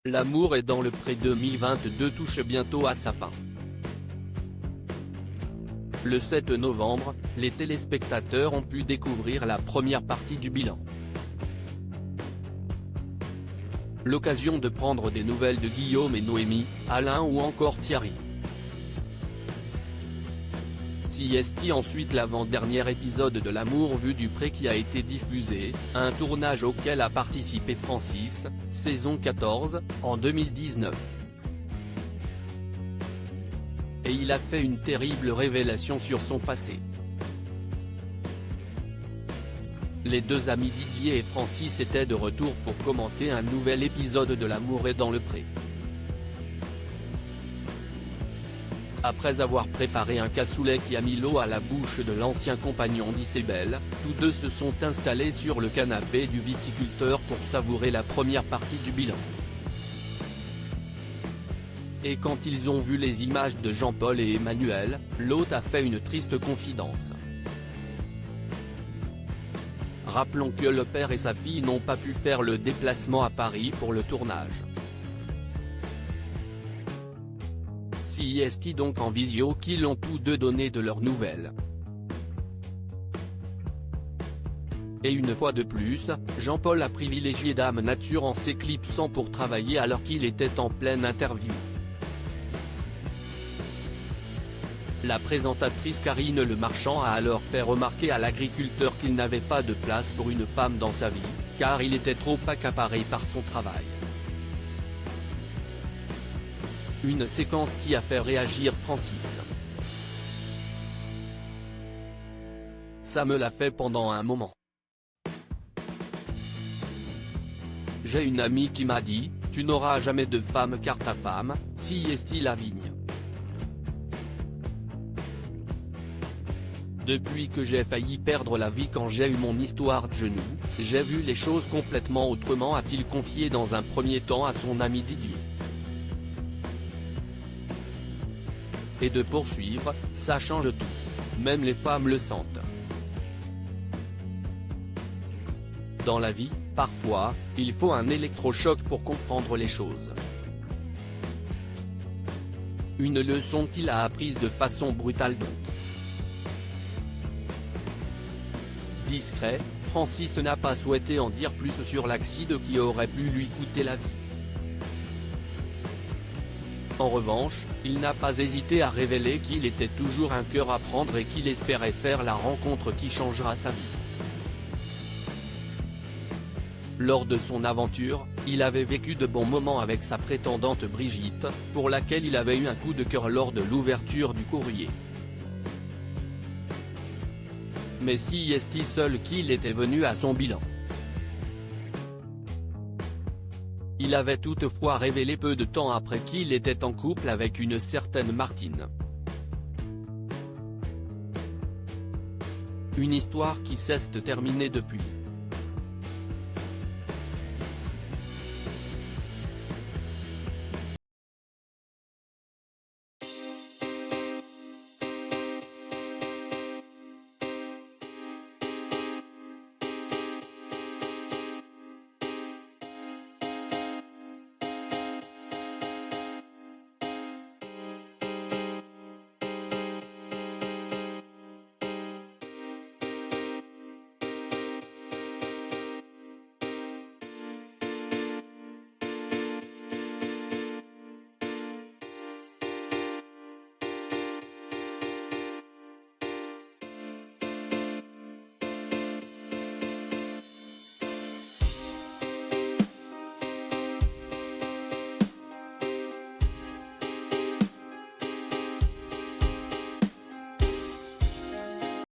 L'amour est dans le pré 2022 touche bientôt à sa fin. Le 7 novembre, les téléspectateurs ont pu découvrir la première partie du bilan. L'occasion de prendre des nouvelles de Guillaume et Noémie, Alain ou encore Thierry. CST ensuite l'avant-dernier épisode de L'amour vu du pré qui a été diffusé, un tournage auquel a participé Francis, saison 14, en 2019. Et il a fait une terrible révélation sur son passé. Les deux amis Didier et Francis étaient de retour pour commenter un nouvel épisode de L'amour est dans le pré. Après avoir préparé un cassoulet qui a mis l'eau à la bouche de l'ancien compagnon d'Isabelle, tous deux se sont installés sur le canapé du viticulteur pour savourer la première partie du bilan. Et quand ils ont vu les images de Jean-Paul et Emmanuel, l'hôte a fait une triste confidence. Rappelons que le père et sa fille n'ont pas pu faire le déplacement à Paris pour le tournage. CST donc en visio qu'ils ont tous deux donné de leurs nouvelles. Et une fois de plus, Jean-Paul a privilégié Dame Nature en s'éclipsant pour travailler alors qu'il était en pleine interview. La présentatrice Karine Le Marchand a alors fait remarquer à l'agriculteur qu'il n'avait pas de place pour une femme dans sa vie, car il était trop accaparé par son travail. Une séquence qui a fait réagir Francis. Ça me l'a fait pendant un moment. J'ai une amie qui m'a dit, tu n'auras jamais de femme car ta femme, CST Lavigne. Depuis que j'ai failli perdre la vie quand j'ai eu mon histoire de genou, j'ai vu les choses complètement autrement, a-t-il confié dans un premier temps à son ami Didier. Et de poursuivre, ça change tout. Même les femmes le sentent. Dans la vie, parfois, il faut un électrochoc pour comprendre les choses. Une leçon qu'il a apprise de façon brutale donc. Discret, Francis n'a pas souhaité en dire plus sur l'accident qui aurait pu lui coûter la vie. En revanche, il n'a pas hésité à révéler qu'il était toujours un cœur à prendre et qu'il espérait faire la rencontre qui changera sa vie. Lors de son aventure, il avait vécu de bons moments avec sa prétendante Brigitte, pour laquelle il avait eu un coup de cœur lors de l'ouverture du courrier. Mais CST seul qu'il était venu à son bilan. Il avait toutefois révélé peu de temps après qu'il était en couple avec une certaine Martine. Une histoire qui s'est terminée depuis.